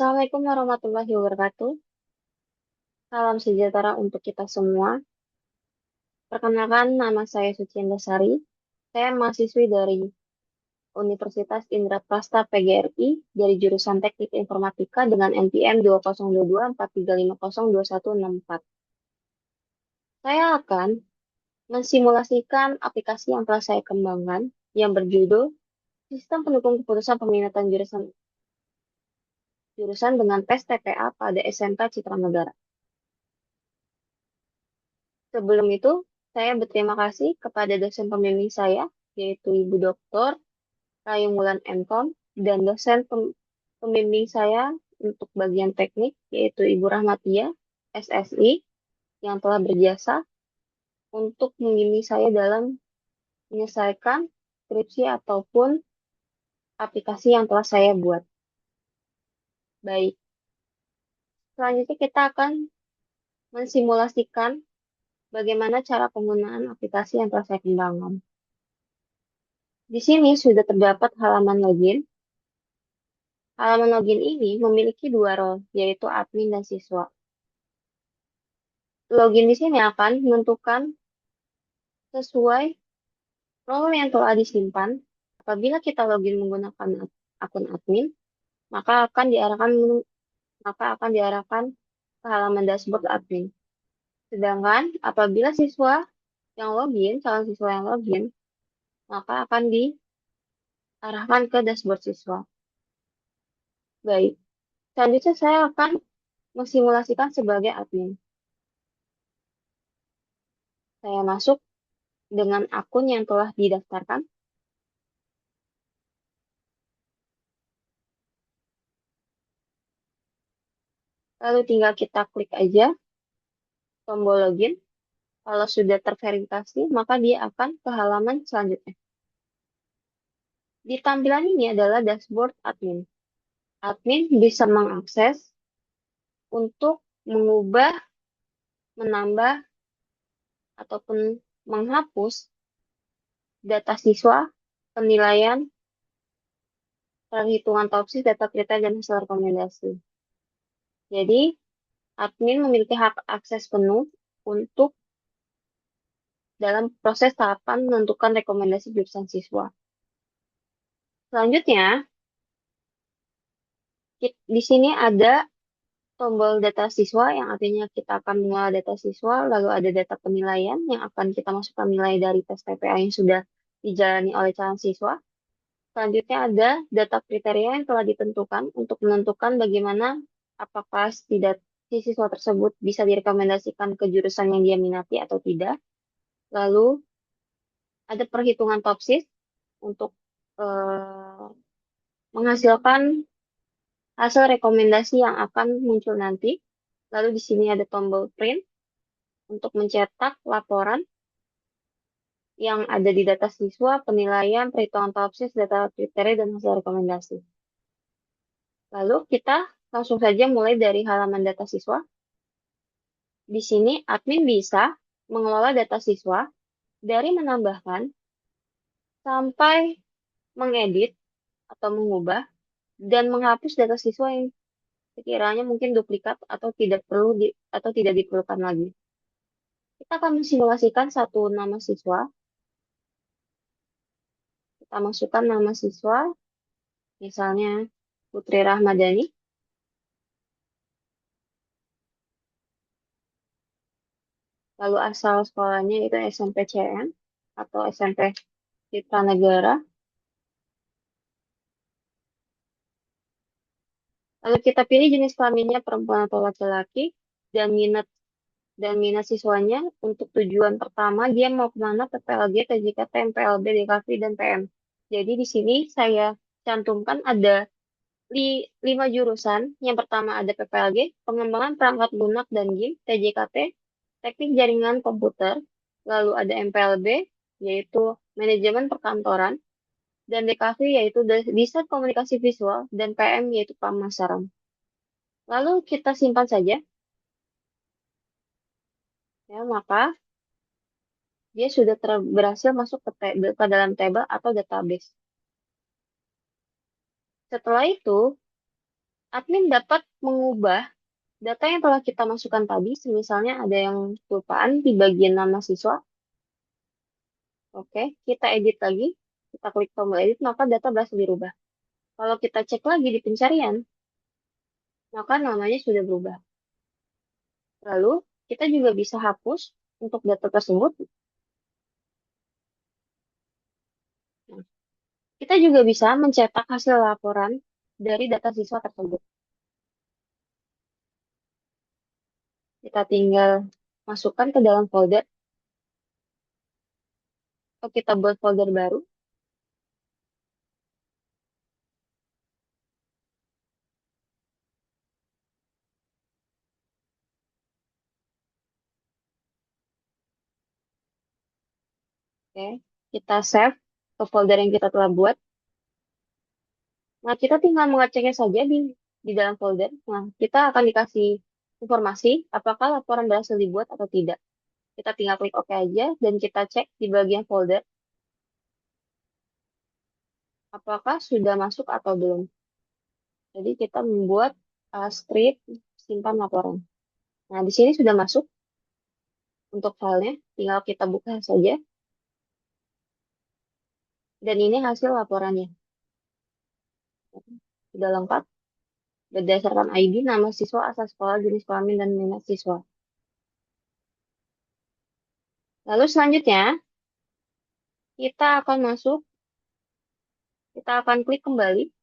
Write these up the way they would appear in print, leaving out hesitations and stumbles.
Assalamualaikum warahmatullahi wabarakatuh. Salam sejahtera untuk kita semua. Perkenalkan, nama saya Suci Sari. Saya mahasiswi dari Universitas Indraprasta PGRI dari jurusan Teknik Informatika dengan NPM 202243502164. Saya akan mensimulasikan aplikasi yang telah saya kembangkan yang berjudul Sistem Pendukung Keputusan Peminatan Jurusan jurusan dengan tes TPA pada SMK Citra Negara. Sebelum itu, saya berterima kasih kepada dosen pembimbing saya, yaitu Ibu Dr. Rayung Wulan MKOM, dan dosen pembimbing saya untuk bagian teknik, yaitu Ibu Rahmatia, SSI, yang telah berjasa untuk membimbing saya dalam menyelesaikan skripsi ataupun aplikasi yang telah saya buat. Baik, selanjutnya kita akan mensimulasikan bagaimana cara penggunaan aplikasi yang telah saya kembangkan. Di sini sudah terdapat halaman login. Halaman login ini memiliki dua role, yaitu admin dan siswa. Login di sini akan menentukan sesuai role yang telah disimpan. Apabila kita login menggunakan akun admin, maka akan diarahkan ke halaman dashboard admin. Sedangkan apabila calon siswa yang login, maka akan diarahkan ke dashboard siswa. Baik, selanjutnya saya akan mensimulasikan sebagai admin. Saya masuk dengan akun yang telah didaftarkan. Lalu tinggal kita klik aja tombol login. Kalau sudah terverifikasi, maka dia akan ke halaman selanjutnya. Di tampilan ini adalah dashboard admin. Admin bisa mengakses untuk mengubah, menambah, ataupun menghapus data siswa, penilaian, perhitungan topsis, data kriteria, dan hasil rekomendasi. Jadi, admin memiliki hak akses penuh untuk dalam proses tahapan menentukan rekomendasi jurusan siswa. Selanjutnya, di sini ada tombol data siswa yang artinya kita akan mengolah data siswa, lalu ada data penilaian yang akan kita masukkan nilai dari tes TPA yang sudah dijalani oleh calon siswa. Selanjutnya ada data kriteria yang telah ditentukan untuk menentukan bagaimana apakah si siswa tersebut bisa direkomendasikan ke jurusan yang dia minati atau tidak. Lalu ada perhitungan topsis untuk menghasilkan hasil rekomendasi yang akan muncul nanti. Lalu di sini ada tombol print untuk mencetak laporan yang ada di data siswa, penilaian, perhitungan topsis, data kriteria, dan hasil rekomendasi. Lalu kita langsung saja mulai dari halaman data siswa. Di sini admin bisa mengelola data siswa dari menambahkan sampai mengedit atau mengubah dan menghapus data siswa yang sekiranya mungkin duplikat atau tidak diperlukan lagi. Kita akan mensimulasikan satu nama siswa. Kita masukkan nama siswa, misalnya Putri Rahmadani. Lalu asal sekolahnya itu SMP CN atau SMP Citra Negara. Lalu kita pilih jenis kelaminnya perempuan atau laki-laki dan minat siswanya untuk tujuan pertama dia mau kemana, PPLG, TJKT, MPLB, DKV, dan PM. Jadi di sini saya cantumkan ada 5 jurusan. Yang pertama ada PPLG, pengembangan perangkat lunak dan game, TJKT, teknik jaringan komputer, lalu ada MPLB, yaitu manajemen perkantoran, dan DKV yaitu desain komunikasi visual, dan PM yaitu pemasaran. Lalu kita simpan saja. Ya, maka dia sudah berhasil masuk ke dalam table atau database. Setelah itu, Admin dapat mengubah data yang telah kita masukkan tadi, misalnya ada yang kelupaan di bagian nama siswa. Oke, kita edit lagi, kita klik tombol edit, maka data berhasil dirubah. Kalau kita cek lagi di pencarian, maka namanya sudah berubah. Lalu, kita juga bisa hapus untuk data tersebut. Nah, kita juga bisa mencetak hasil laporan dari data siswa tersebut. Kita tinggal masukkan ke dalam folder, atau kita buat folder baru. Oke, kita save ke folder yang kita telah buat. Nah, kita tinggal mengeceknya saja di dalam folder. Nah, kita akan dikasih informasi apakah laporan berhasil dibuat atau tidak. Kita tinggal klik OK aja dan kita cek di bagian folder apakah sudah masuk atau belum. Jadi kita membuat script simpan laporan. Nah, di sini sudah masuk untuk filenya. Tinggal kita buka saja. Dan ini hasil laporannya. Sudah lengkap berdasarkan ID, nama siswa, asal sekolah, jenis kelamin, dan minat siswa. Lalu selanjutnya, kita akan masuk, kita akan klik kembali,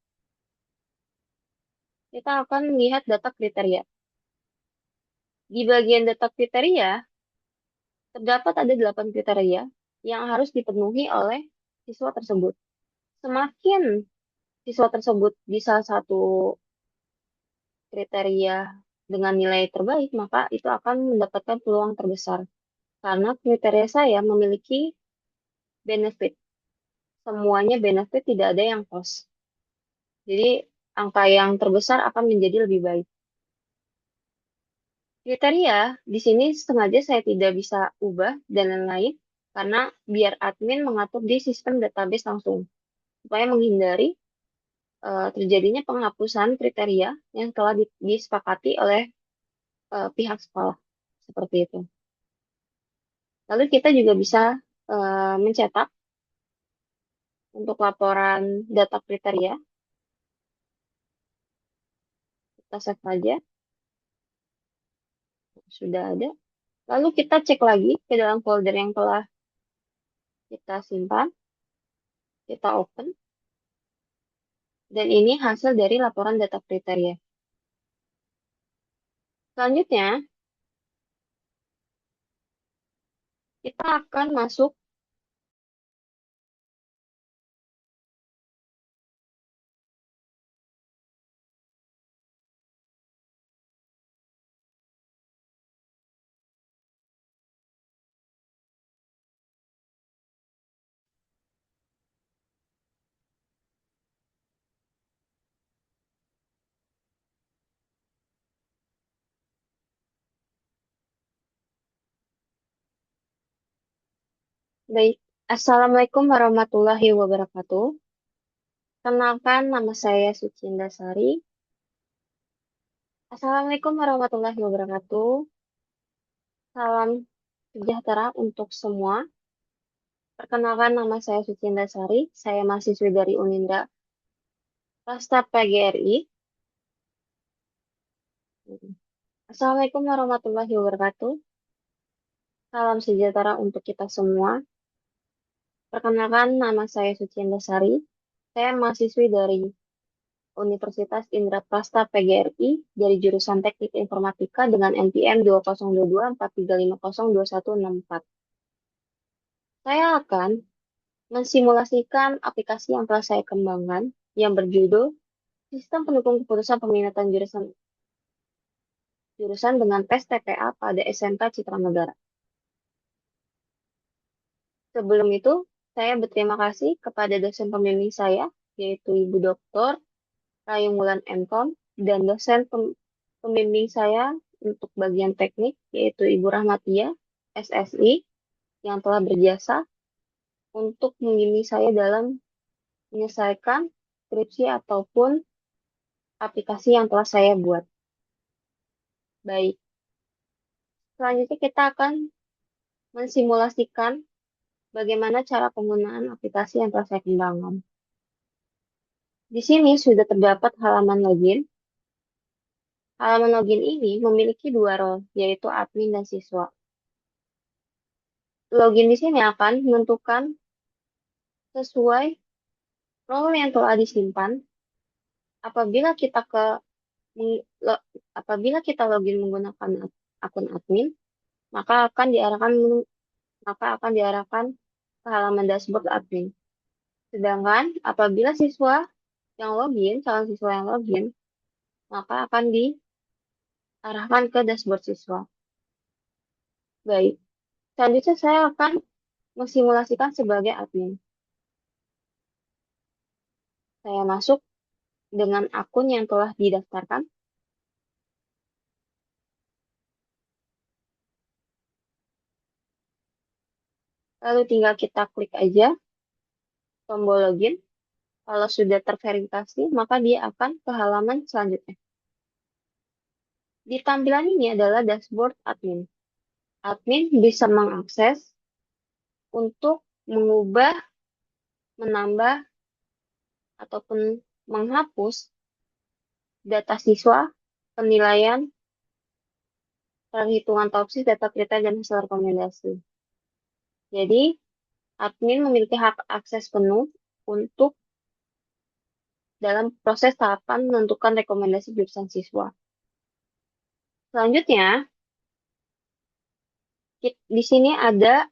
kita akan melihat data kriteria. Di bagian data kriteria, terdapat ada 8 kriteria yang harus dipenuhi oleh siswa tersebut. Semakin siswa tersebut di salah satu kriteria dengan nilai terbaik, maka itu akan mendapatkan peluang terbesar. Karena kriteria saya memiliki benefit. Semuanya benefit, tidak ada yang cost. Jadi, angka yang terbesar akan menjadi lebih baik. Kriteria di sini sengaja saya tidak bisa ubah dan lain-lain, karena biar admin mengatur di sistem database langsung, supaya menghindari terjadinya penghapusan kriteria yang telah disepakati oleh pihak sekolah. Seperti itu. Lalu kita juga bisa mencetak untuk laporan data kriteria. Kita save saja. Sudah ada. Lalu kita cek lagi ke dalam folder yang telah kita simpan. Kita open. Dan ini hasil dari laporan data kriteria. Selanjutnya, kita akan masuk baik. Assalamualaikum warahmatullahi wabarakatuh. Kenalkan, nama saya Sucinda Sari. Assalamualaikum warahmatullahi wabarakatuh. Salam sejahtera untuk semua. Perkenalkan, nama saya Sucinda Sari. Saya mahasiswi dari Unindra Prasta PGRI. Assalamualaikum warahmatullahi wabarakatuh. Salam sejahtera untuk kita semua. Perkenalkan, nama saya Sucinda Sari. Saya mahasiswi dari Universitas Indraprasta PGRI dari jurusan Teknik Informatika dengan NPM 202243502164. Saya akan mensimulasikan aplikasi yang telah saya kembangkan yang berjudul Sistem Pendukung Keputusan Peminatan Jurusan dengan tes TPA pada SMK Citra Negara. Sebelum itu, saya berterima kasih kepada dosen pembimbing saya, yaitu Ibu Dr. Rayung Wulan MKOM, dan dosen pembimbing saya untuk bagian teknik, yaitu Ibu Rahmatia, SSI, yang telah berjasa untuk membimbing saya dalam menyelesaikan skripsi ataupun aplikasi yang telah saya buat. Baik, selanjutnya kita akan mensimulasikan bagaimana cara penggunaan aplikasi yang telah saya kembangkan. Di sini sudah terdapat halaman login. Halaman login ini memiliki dua role, yaitu admin dan siswa. Login di sini akan menentukan sesuai role yang telah disimpan. Apabila kita apabila kita login menggunakan akun admin, maka akan diarahkan ke halaman dashboard admin. Sedangkan apabila calon siswa yang login, maka akan diarahkan ke dashboard siswa. Baik, selanjutnya saya akan mensimulasikan sebagai admin. Saya masuk dengan akun yang telah didaftarkan. Lalu tinggal kita klik aja tombol login. Kalau sudah terverifikasi, maka dia akan ke halaman selanjutnya. Di tampilan ini adalah dashboard admin. Admin bisa mengakses untuk mengubah, menambah, ataupun menghapus data siswa, penilaian, perhitungan topsis, data kriteria, dan hasil rekomendasi. Jadi, admin memiliki hak akses penuh untuk dalam proses tahapan menentukan rekomendasi jurusan siswa. Selanjutnya, di sini ada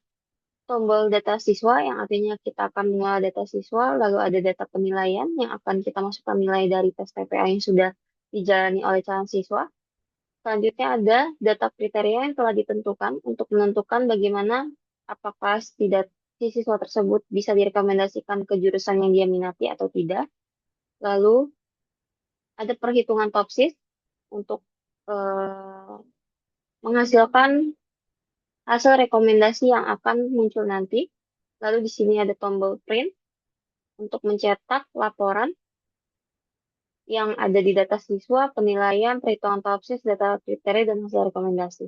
tombol data siswa yang artinya kita akan mengolah data siswa, lalu ada data penilaian yang akan kita masukkan nilai dari tes TPA yang sudah dijalani oleh calon siswa. Selanjutnya ada data kriteria yang telah ditentukan untuk menentukan bagaimana apakah si siswa tersebut bisa direkomendasikan ke jurusan yang dia minati atau tidak. Lalu ada perhitungan topsis untuk eh, menghasilkan hasil rekomendasi yang akan muncul nanti. Lalu di sini ada tombol print untuk mencetak laporan yang ada di data siswa, penilaian, perhitungan topsis, data kriteria, dan hasil rekomendasi.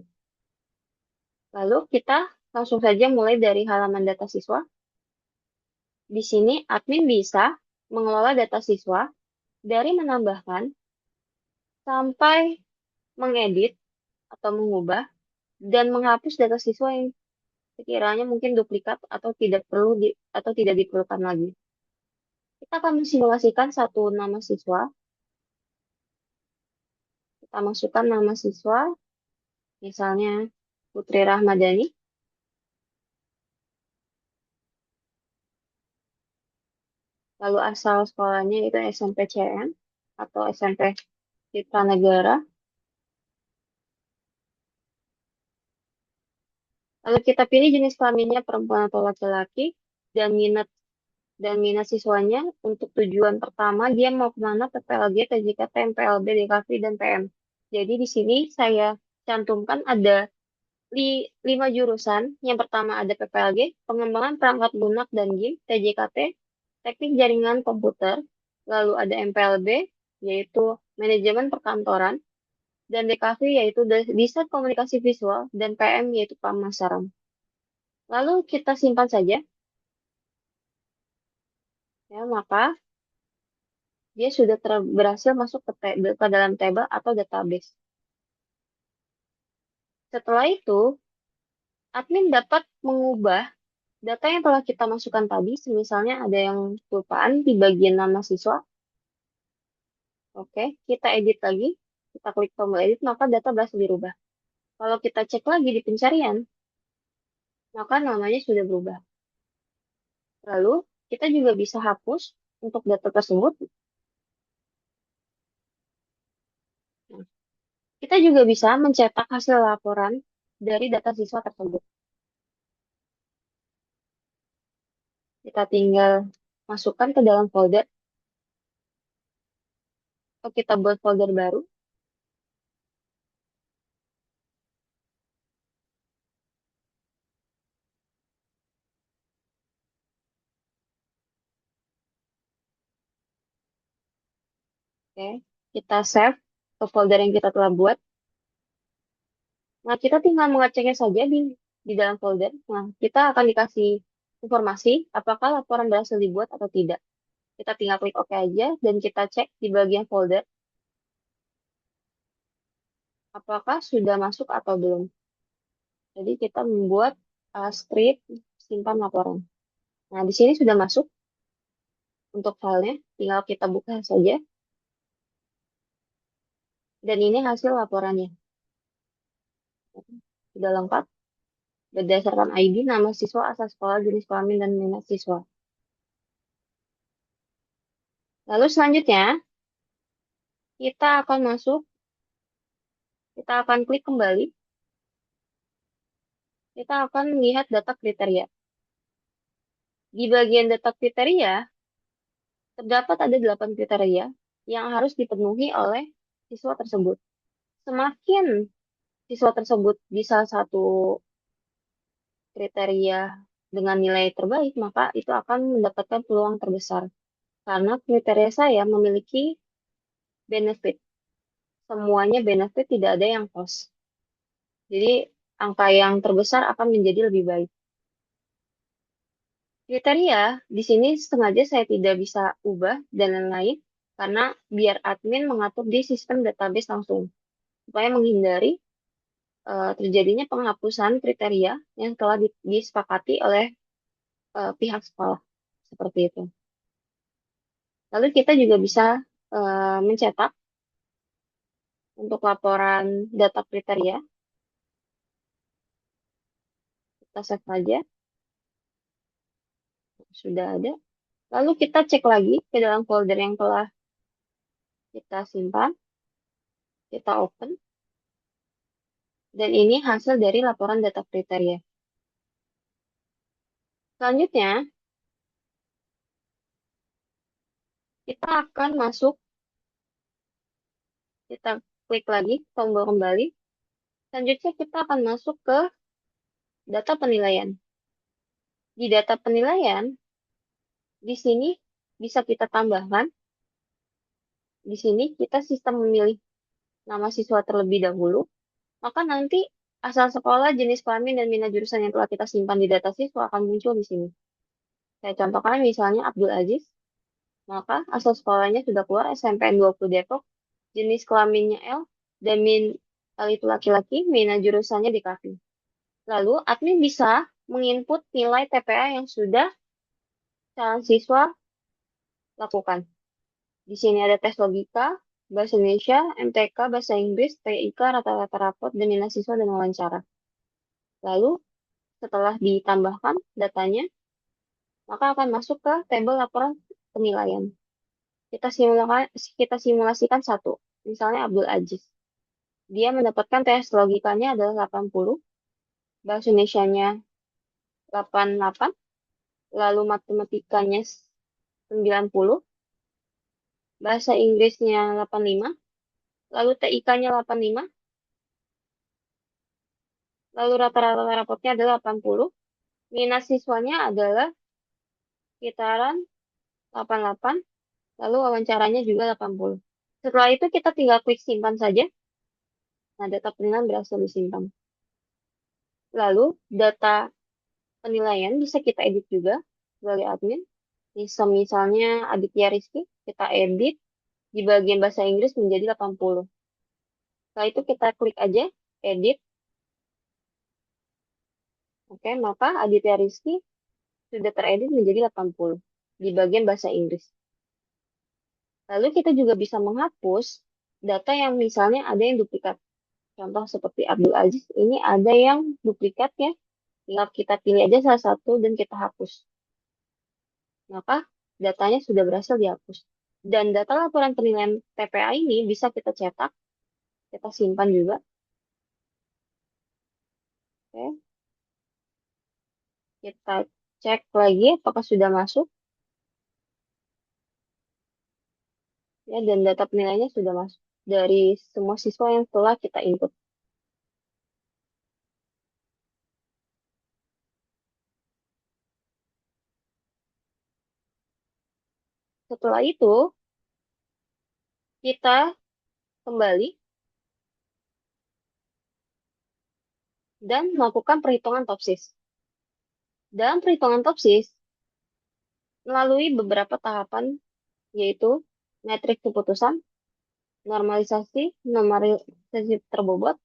Lalu kita langsung saja mulai dari halaman data siswa. Di sini admin bisa mengelola data siswa dari menambahkan sampai mengedit atau mengubah dan menghapus data siswa yang sekiranya mungkin duplikat atau atau tidak diperlukan lagi. Kita akan mensimulasikan satu nama siswa. Kita masukkan nama siswa, misalnya Putri Rahmadani. Lalu asal sekolahnya itu SMP CN atau SMP Citra Negara. Lalu kita pilih jenis kelaminnya perempuan atau laki-laki dan minat siswanya untuk tujuan pertama dia mau kemana PPLG, TJKT, MPLB, DKV, dan PM. Jadi di sini saya cantumkan ada 5 jurusan. Yang pertama ada PPLG, pengembangan perangkat lunak dan game, TJKT, teknik jaringan komputer, lalu ada MPLB, yaitu manajemen perkantoran, dan DKV yaitu desain komunikasi visual, dan PM yaitu pemasaran. Lalu kita simpan saja, ya maka dia sudah berhasil masuk ke dalam table atau database. Setelah itu, admin dapat mengubah data yang telah kita masukkan tadi, misalnya ada yang kelupaan di bagian nama siswa. Oke, kita edit lagi, kita klik tombol edit, maka data berhasil dirubah. Kalau kita cek lagi di pencarian, maka namanya sudah berubah. Lalu, kita juga bisa hapus untuk data tersebut. Nah, kita juga bisa mencetak hasil laporan dari data siswa tersebut. Kita tinggal masukkan ke dalam folder, atau kita buat folder baru. Oke. kita save ke folder yang kita telah buat. Nah, kita tinggal mengeceknya saja di dalam folder. Nah, kita akan dikasih informasi apakah laporan berhasil dibuat atau tidak. Kita tinggal klik OK aja dan kita cek di bagian folder apakah sudah masuk atau belum. Jadi kita membuat script simpan laporan. Nah, di sini sudah masuk untuk filenya. Tinggal kita buka saja. Dan ini hasil laporannya. Sudah lengkap berdasarkan ID, nama siswa, asal sekolah, jenis kelamin, dan minat siswa. Lalu selanjutnya, kita akan masuk, kita akan klik kembali, kita akan melihat data kriteria. Di bagian data kriteria, terdapat ada 8 kriteria yang harus dipenuhi oleh siswa tersebut. Semakin siswa tersebut di salah satu kriteria dengan nilai terbaik, maka itu akan mendapatkan peluang terbesar. Karena kriteria saya memiliki benefit. Semuanya benefit, tidak ada yang cost. Jadi, angka yang terbesar akan menjadi lebih baik. Kriteria di sini sengaja saya tidak bisa ubah dan lain-lain, karena biar admin mengatur di sistem database langsung, supaya menghindari terjadinya penghapusan kriteria yang telah disepakati oleh pihak sekolah. Seperti itu. Lalu kita juga bisa mencetak untuk laporan data kriteria. Kita save saja, sudah ada. Lalu kita cek lagi ke dalam folder yang telah kita simpan, kita open, dan ini hasil dari laporan data kriteria. Selanjutnya, kita akan masuk, kita klik lagi, tombol kembali. Selanjutnya kita akan masuk ke data penilaian. Di data penilaian, di sini bisa kita tambahkan. Di sini kita sistem memilih nama siswa terlebih dahulu. Maka nanti asal sekolah, jenis kelamin, dan minat jurusan yang telah kita simpan di data siswa akan muncul di sini. Saya contohkan misalnya Abdul Aziz, maka asal sekolahnya sudah keluar SMPN 20 Depok, jenis kelaminnya L, dan L itu laki-laki, minat jurusannya di KAFI. Lalu admin bisa menginput nilai TPA yang sudah calon siswa lakukan. Di sini ada tes logika, bahasa Indonesia, MTK, bahasa Inggris, TIK, rata-rata rapot, dan minat siswa dan wawancara. Lalu setelah ditambahkan datanya, maka akan masuk ke tabel laporan penilaian. Kita simulasikan satu. Misalnya Abdul Aziz. Dia mendapatkan tes logikanya adalah 80, bahasa Indonesianya 88, lalu matematikanya 90, bahasa Inggrisnya 85, lalu TIK-nya 85, lalu rata-rata rapotnya adalah 80, minat siswanya adalah sekitaran 88, lalu wawancaranya juga 80. Setelah itu kita tinggal klik simpan saja. Nah, data penilaian berhasil disimpan. Lalu, data penilaian bisa kita edit juga sebagai admin. Misalnya Aditya Rizky, kita edit di bagian bahasa Inggris menjadi 80. Setelah itu kita klik aja, edit. Oke, maka Aditya Rizky sudah teredit menjadi 80 di bagian bahasa Inggris. Lalu kita juga bisa menghapus data yang misalnya ada yang duplikat. Contoh seperti Abdul Aziz, ini ada yang duplikat ya. Tinggal kita pilih aja salah satu dan kita hapus. Maka datanya sudah berhasil dihapus. Dan data laporan penilaian TPA ini bisa kita cetak, kita simpan juga. Oke, kita cek lagi apakah sudah masuk. Ya, dan data penilaiannya sudah masuk dari semua siswa yang telah kita input. Setelah itu, kita kembali dan melakukan perhitungan topsis. Dalam perhitungan topsis, melalui beberapa tahapan, yaitu metrik keputusan, normalisasi terbobot,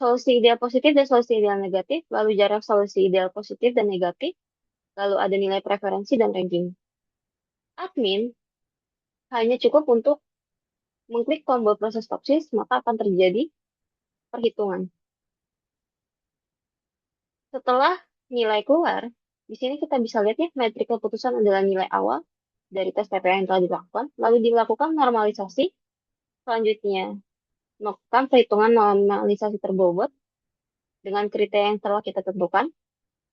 solusi ideal positif dan solusi ideal negatif, lalu jarak solusi ideal positif dan negatif, lalu ada nilai preferensi dan ranking. Admin hanya cukup untuk mengklik tombol proses topsis, maka akan terjadi perhitungan. Setelah nilai keluar, di sini kita bisa lihat ya, metrik keputusan adalah nilai awal dari tes TPA yang telah dilakukan, lalu dilakukan normalisasi, selanjutnya melakukan perhitungan normalisasi terbobot dengan kriteria yang telah kita tentukan,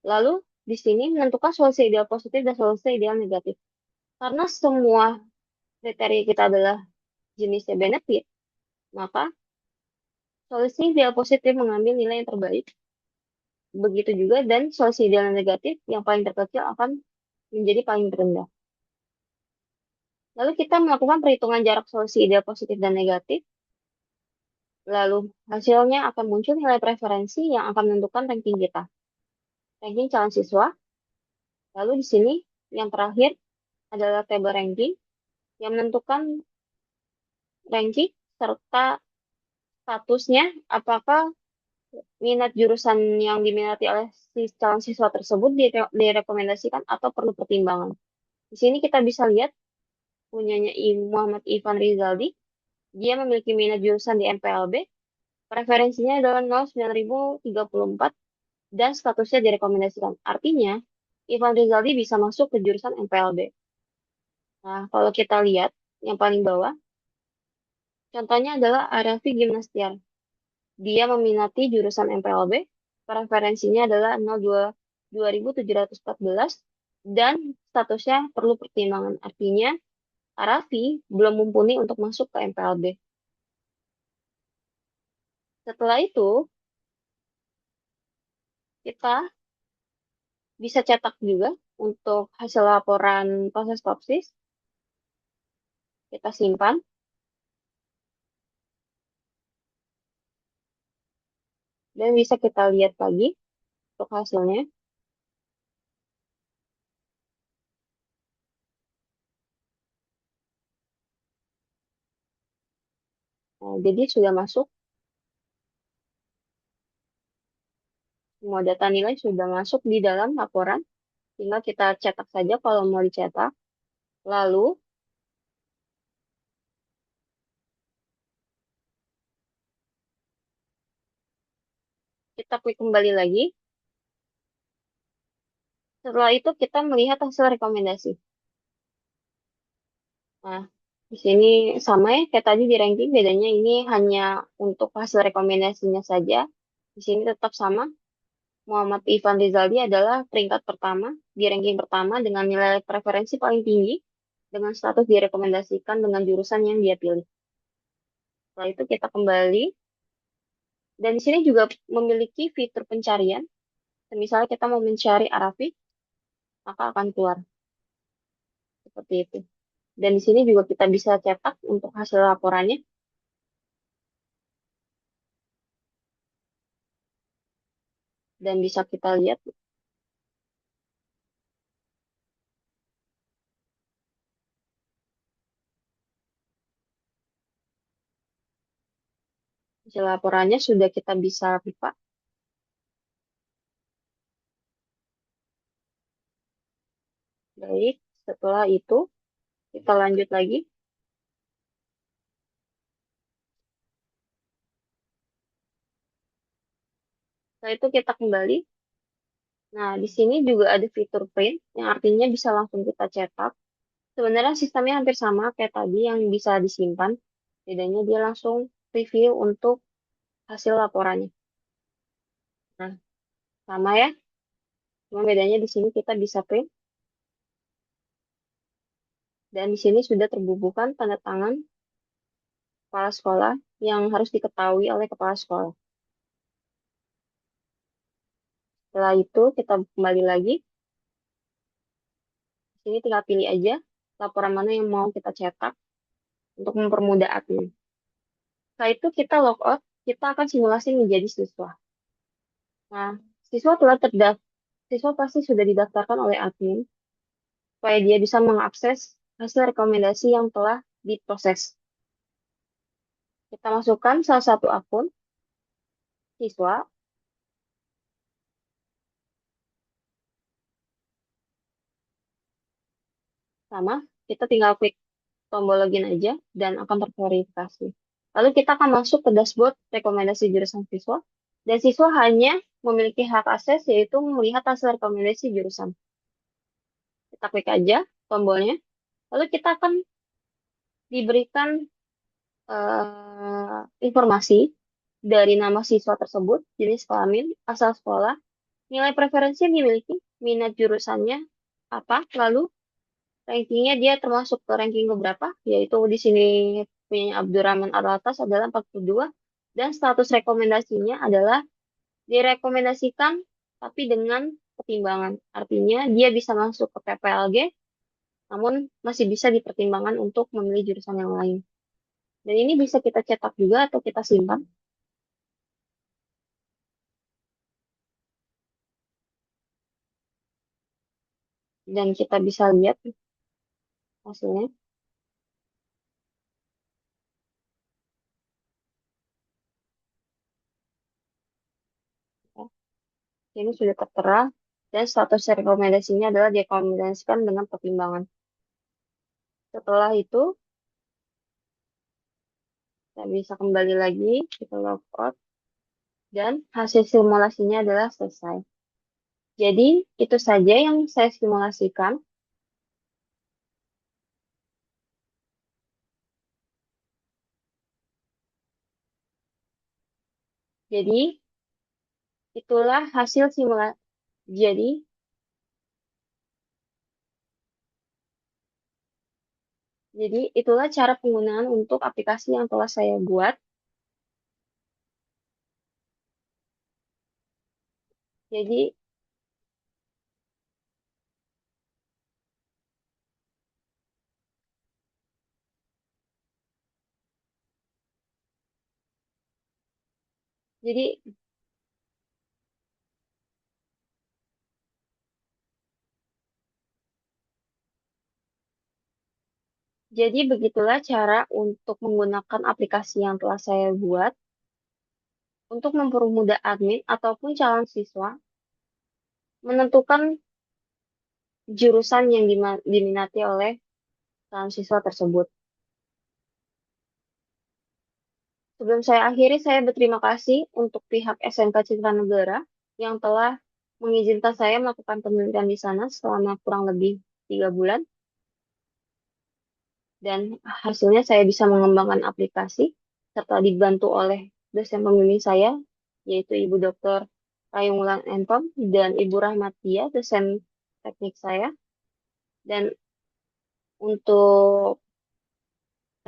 lalu di sini menentukan solusi ideal positif dan solusi ideal negatif. Karena semua kriteria kita adalah jenisnya benefit, maka solusi ideal positif mengambil nilai yang terbaik. Begitu juga dan solusi ideal negatif yang paling terkecil akan menjadi paling rendah. Lalu kita melakukan perhitungan jarak solusi ideal positif dan negatif. Lalu hasilnya akan muncul nilai preferensi yang akan menentukan ranking kita. Ranking calon siswa. Lalu di sini yang terakhir adalah tabel ranking yang menentukan ranking serta statusnya apakah minat jurusan yang diminati oleh si calon siswa tersebut direkomendasikan atau perlu pertimbangan. Di sini kita bisa lihat punyanya Muhammad Ivan Rizaldi. Dia memiliki minat jurusan di MPLB. Preferensinya adalah 09034 dan statusnya direkomendasikan. Artinya, Ivan Rizaldi bisa masuk ke jurusan MPLB. Nah, kalau kita lihat yang paling bawah, contohnya adalah Arafi Gimnastiar. Dia meminati jurusan MPLB, preferensinya adalah 02714 dan statusnya perlu pertimbangan. Artinya, Arafi belum mumpuni untuk masuk ke MPLB. Setelah itu, kita bisa cetak juga untuk hasil laporan proses topsis. Kita simpan dan bisa kita lihat lagi untuk hasilnya. Nah, jadi sudah masuk, semua data nilai sudah masuk di dalam laporan. Tinggal kita cetak saja kalau mau dicetak. Lalu kita klik kembali lagi. Setelah itu kita melihat hasil rekomendasi. Nah, di sini sama ya kayak tadi di ranking, bedanya ini hanya untuk hasil rekomendasinya saja. Di sini tetap sama. Muhammad Ivan Rizaldi adalah peringkat pertama di ranking pertama dengan nilai preferensi paling tinggi dengan status direkomendasikan dengan jurusan yang dia pilih. Setelah itu kita kembali dan di sini juga memiliki fitur pencarian. Misalnya kita mau mencari Arafi, maka akan keluar seperti itu. Dan di sini juga kita bisa cetak untuk hasil laporannya dan bisa kita lihat hasil laporannya sudah kita bisa buka. Baik, setelah itu kita lanjut lagi. Setelah itu kita kembali. Nah, di sini juga ada fitur print yang artinya bisa langsung kita cetak. Sebenarnya sistemnya hampir sama kayak tadi yang bisa disimpan. Bedanya dia langsung preview untuk hasil laporannya. Nah, sama ya. Cuma bedanya di sini kita bisa print. Dan di sini sudah terbubuhkan tanda tangan kepala sekolah yang harus diketahui oleh kepala sekolah. Setelah itu kita kembali lagi. Di sini tinggal pilih aja laporan mana yang mau kita cetak untuk mempermudah admin. Setelah itu kita logout, kita akan simulasi menjadi siswa. Nah, siswa telah terdaftar, siswa pasti sudah didaftarkan oleh admin supaya dia bisa mengakses hasil rekomendasi yang telah diproses. Kita masukkan salah satu akun siswa, sama kita tinggal klik tombol login aja dan akan terverifikasi. Lalu kita akan masuk ke dashboard rekomendasi jurusan siswa, dan siswa hanya memiliki hak akses yaitu melihat hasil rekomendasi jurusan. Kita klik aja tombolnya, lalu kita akan diberikan informasi dari nama siswa tersebut, jenis kelamin, asal sekolah, nilai preferensi yang dimiliki, minat jurusannya apa, lalu rankingnya dia termasuk ke ranking beberapa, yaitu di sini punya Abdurrahman Alatas adalah 42, dan status rekomendasinya adalah direkomendasikan tapi dengan pertimbangan. Artinya dia bisa masuk ke PPLG, namun masih bisa dipertimbangkan untuk memilih jurusan yang lain. Dan ini bisa kita cetak juga atau kita simpan, dan kita bisa lihat hasilnya. Ini sudah tertera, dan status rekomendasinya adalah direkomendasikan dengan pertimbangan. Setelah itu, kita bisa kembali lagi, kita logout, dan hasil simulasinya adalah selesai. Jadi, itu saja yang saya simulasikan. Jadi, itulah hasil simulasi. Jadi, jadi itulah cara penggunaan untuk aplikasi yang telah saya buat. Jadi, jadi, jadi begitulah cara untuk menggunakan aplikasi yang telah saya buat untuk mempermudah admin ataupun calon siswa menentukan jurusan yang diminati oleh calon siswa tersebut. Sebelum saya akhiri, saya berterima kasih untuk pihak SMK Citra Negara yang telah mengizinkan saya melakukan penelitian di sana selama kurang lebih 3 bulan. Dan hasilnya saya bisa mengembangkan aplikasi serta dibantu oleh dosen pembimbing saya, yaitu Ibu Dr. Rayung Wulan Entom dan Ibu Rahmatia, dosen teknik saya. Dan untuk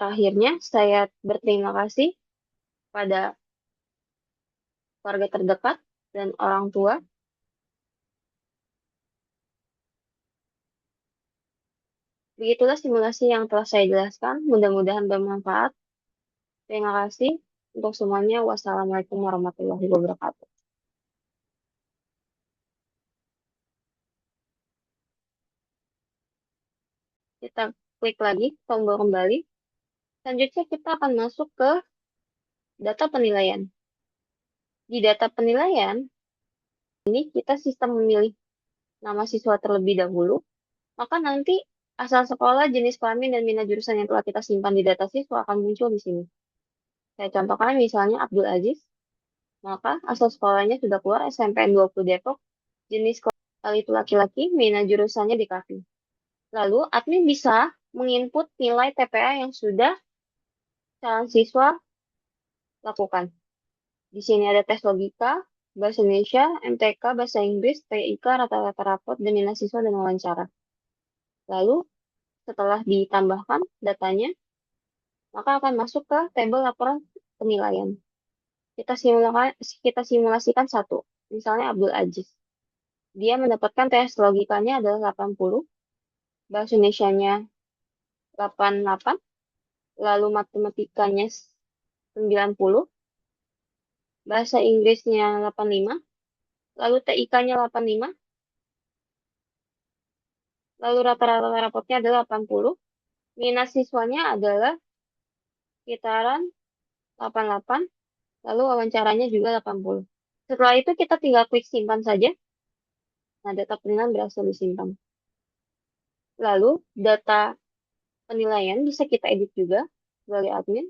terakhirnya, saya berterima kasih pada keluarga terdekat dan orang tua. Begitulah simulasi yang telah saya jelaskan. Mudah-mudahan bermanfaat. Terima kasih untuk semuanya. Wassalamualaikum warahmatullahi wabarakatuh. Kita klik lagi tombol kembali. Selanjutnya kita akan masuk ke data penilaian. Di data penilaian, ini kita sistem memilih nama siswa terlebih dahulu. Maka nanti asal sekolah, jenis kelamin, dan minat jurusan yang telah kita simpan di data siswa akan muncul di sini. Saya contohkan misalnya Abdul Aziz, maka asal sekolahnya sudah keluar SMPN 20 Depok, jenis sekolah itu laki-laki, minat jurusannya di KAFI. Lalu admin bisa menginput nilai TPA yang sudah calon siswa lakukan. Di sini ada tes logika, bahasa Indonesia, MTK, bahasa Inggris, TIK, rata-rata rapot, dan minat siswa dan wawancara. Lalu setelah ditambahkan datanya, maka akan masuk ke tabel laporan penilaian. Kita simulasikan satu, misalnya Abdul Aziz. Dia mendapatkan tes logikanya adalah 80, bahasa Indonesianya 88, lalu matematikanya 90, bahasa Inggrisnya 85, lalu TIK-nya 85, lalu rata-rata rapotnya adalah 80, minat siswanya adalah sekitaran 88, lalu wawancaranya juga 80. Setelah itu kita tinggal klik simpan saja. Nah, data penilaian berhasil disimpan. Lalu, data penilaian bisa kita edit juga sebagai admin.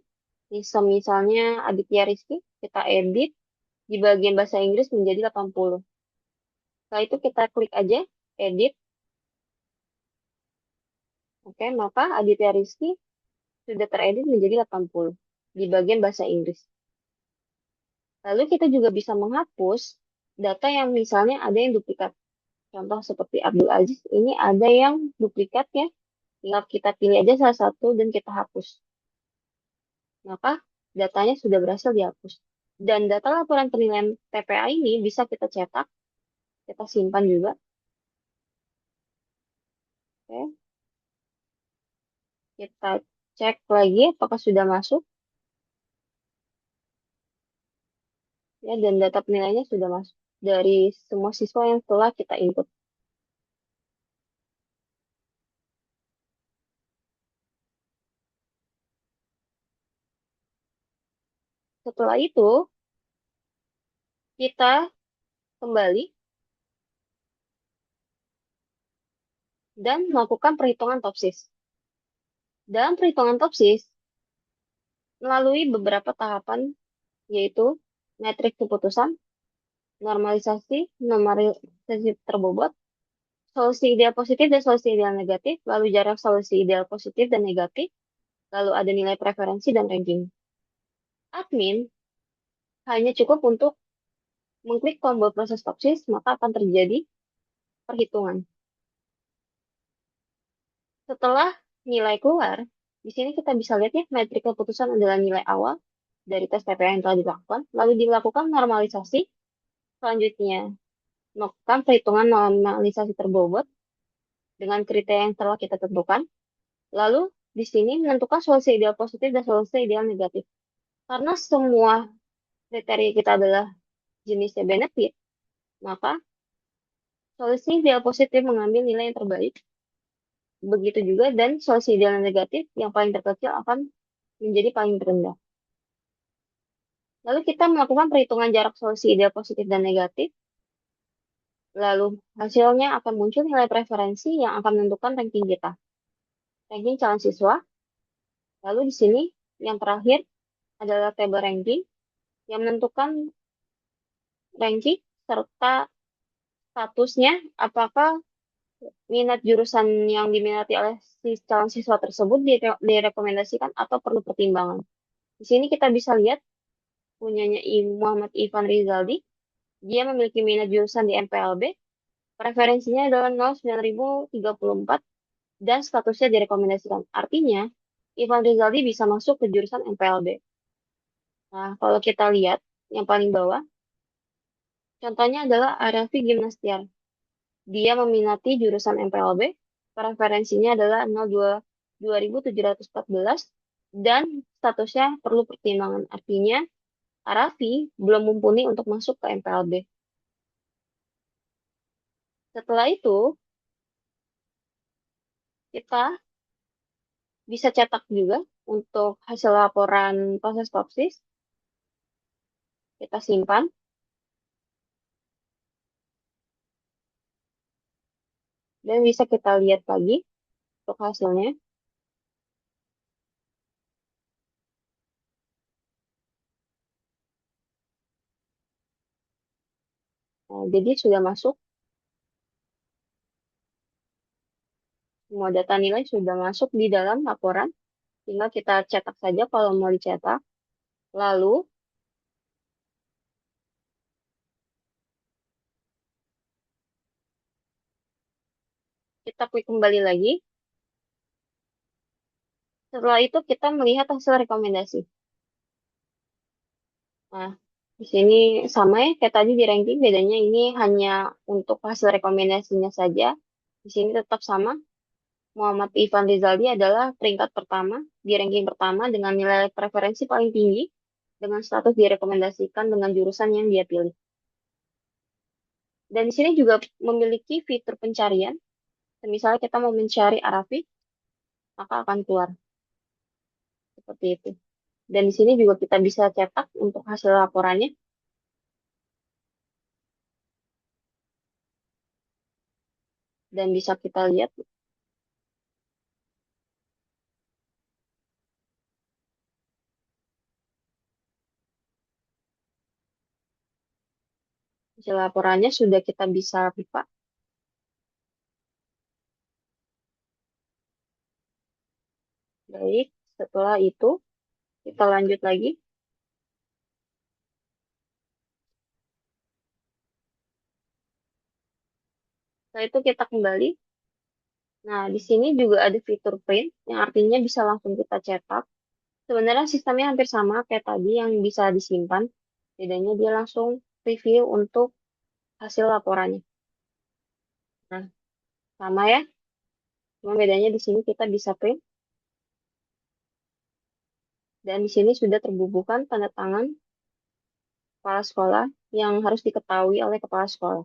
Misalnya Aditya Rizky, kita edit di bagian bahasa Inggris menjadi 80. Setelah itu kita klik aja, edit. Oke, maka Aditya Rizky sudah teredit menjadi 80 di bagian bahasa Inggris. Lalu kita juga bisa menghapus data yang misalnya ada yang duplikat. Contoh seperti Abdul Aziz, ini ada yang duplikat ya. Tinggal kita pilih aja salah satu dan kita hapus. Maka datanya sudah berhasil dihapus. Dan data laporan penilaian TPA ini bisa kita cetak, kita simpan juga. Oke, kita cek lagi apakah sudah masuk. Ya, dan data penilaiannya sudah masuk dari semua siswa yang telah kita input. Setelah itu, kita kembali dan melakukan perhitungan topsis. Dalam perhitungan topsis, melalui beberapa tahapan, yaitu metrik keputusan, normalisasi terbobot, solusi ideal positif dan solusi ideal negatif, lalu jarak solusi ideal positif dan negatif, lalu ada nilai preferensi dan ranking. Admin hanya cukup untuk mengklik tombol proses topsis, maka akan terjadi perhitungan. Setelah nilai keluar, di sini kita bisa lihat ya, metrik keputusan adalah nilai awal dari tes TPA yang telah dilakukan, lalu dilakukan normalisasi, selanjutnya melakukan perhitungan normalisasi terbobot dengan kriteria yang telah kita tentukan, lalu di sini menentukan solusi ideal positif dan solusi ideal negatif. Karena semua kriteria kita adalah jenisnya benefit, maka solusi ideal positif mengambil nilai yang terbaik. Begitu juga dan solusi ideal negatif yang paling terkecil akan menjadi paling rendah. Lalu kita melakukan perhitungan jarak solusi ideal positif dan negatif. Lalu hasilnya akan muncul nilai preferensi yang akan menentukan ranking kita. Ranking calon siswa. Lalu di sini yang terakhir adalah tabel ranking yang menentukan ranking serta statusnya apakah minat jurusan yang diminati oleh si calon siswa tersebut direkomendasikan atau perlu pertimbangan. Di sini kita bisa lihat punyanya Muhammad Ivan Rizaldi. Dia memiliki minat jurusan di MPLB. Preferensinya adalah 09034 dan statusnya direkomendasikan. Artinya, Ivan Rizaldi bisa masuk ke jurusan MPLB. Nah, kalau kita lihat yang paling bawah, contohnya adalah Arafi Gimnastiar. Dia meminati jurusan MPLB, preferensinya adalah 02714 dan statusnya perlu pertimbangan. Artinya, Arafi belum mumpuni untuk masuk ke MPLB. Setelah itu, kita bisa cetak juga untuk hasil laporan proses topsis. Kita simpan. Dan bisa kita lihat lagi untuk hasilnya. Nah, jadi sudah masuk. Semua data nilai sudah masuk di dalam laporan. Tinggal kita cetak saja kalau mau dicetak. Lalu, kita klik kembali lagi. Setelah itu, kita melihat hasil rekomendasi. Nah, di sini sama ya, kayak tadi di ranking. Bedanya ini hanya untuk hasil rekomendasinya saja. Di sini tetap sama. Muhammad Ivan Rizaldi adalah peringkat pertama di ranking pertama dengan nilai preferensi paling tinggi. dengan status direkomendasikan dengan jurusan yang dia pilih. Dan di sini juga memiliki fitur pencarian. Misalnya kita mau mencari Arafi, maka akan keluar seperti itu. Dan di sini juga kita bisa cetak untuk hasil laporannya dan bisa kita lihat hasil laporannya sudah kita bisa buka. Baik, setelah itu kita lanjut lagi. Setelah itu kita kembali. Nah, di sini juga ada fitur print yang artinya bisa langsung kita cetak. Sebenarnya sistemnya hampir sama kayak tadi yang bisa disimpan. Bedanya dia langsung review untuk hasil laporannya. Nah, sama ya. Cuma bedanya di sini kita bisa print dan di sini sudah terbubuhkan tanda tangan kepala sekolah yang harus diketahui oleh kepala sekolah.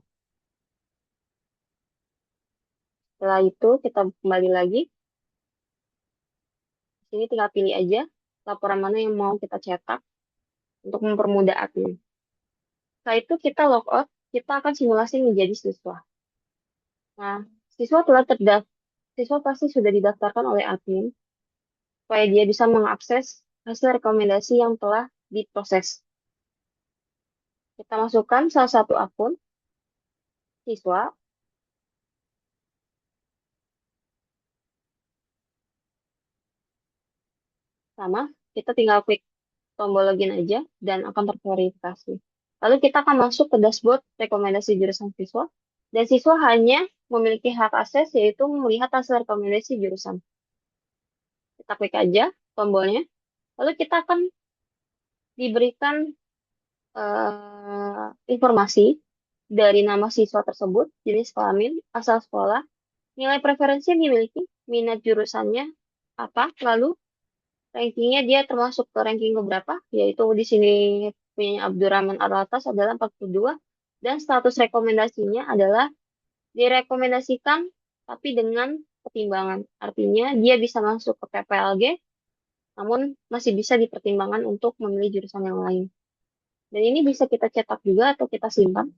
Setelah itu kita kembali lagi. Di sini tinggal pilih aja laporan mana yang mau kita cetak untuk mempermudah admin. Setelah itu kita logout, kita akan simulasi menjadi siswa. Nah, siswa telah terdaftar, siswa pasti sudah didaftarkan oleh admin supaya dia bisa mengakses hasil rekomendasi yang telah diproses. Kita masukkan salah satu akun siswa, sama kita tinggal klik tombol login aja dan akan terverifikasi. Lalu kita akan masuk ke dashboard rekomendasi jurusan siswa dan siswa hanya memiliki hak akses yaitu melihat hasil rekomendasi jurusan. Kita klik aja tombolnya, lalu kita akan diberikan informasi dari nama siswa tersebut, jenis kelamin, asal sekolah, nilai preferensi yang dimiliki, minat jurusannya apa, lalu rankingnya dia termasuk ke ranking beberapa, yaitu di sini punya Abdurrahman Alatas adalah 42, dan status rekomendasinya adalah direkomendasikan tapi dengan pertimbangan. Artinya dia bisa masuk ke PPLG, namun masih bisa dipertimbangkan untuk memilih jurusan yang lain. Dan ini bisa kita cetak juga atau kita simpan.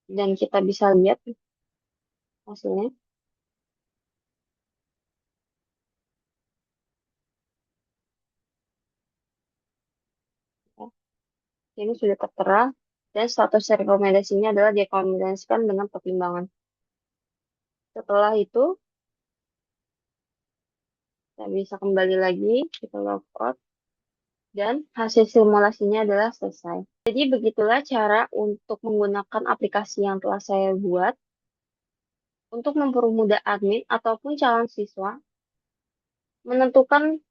Dan kita bisa lihat hasilnya. Ini sudah tertera dan status rekomendasinya adalah direkomendasikan dengan pertimbangan. Setelah itu, kita bisa kembali lagi, kita logout, dan hasil simulasinya adalah selesai. Jadi begitulah cara untuk menggunakan aplikasi yang telah saya buat untuk mempermudah admin ataupun calon siswa menentukan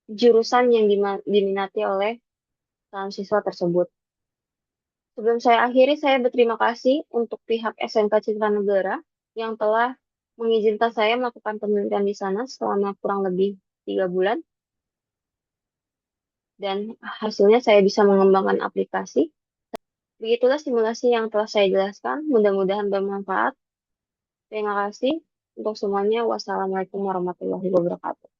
jurusan yang diminati oleh calon siswa tersebut. Sebelum saya akhiri, saya berterima kasih untuk pihak SMK Citra Negara yang telah mengizinkan saya melakukan penelitian di sana selama kurang lebih 3 bulan. Dan hasilnya saya bisa mengembangkan aplikasi. Begitulah simulasi yang telah saya jelaskan. Mudah-mudahan bermanfaat. Terima kasih untuk semuanya. Wassalamualaikum warahmatullahi wabarakatuh.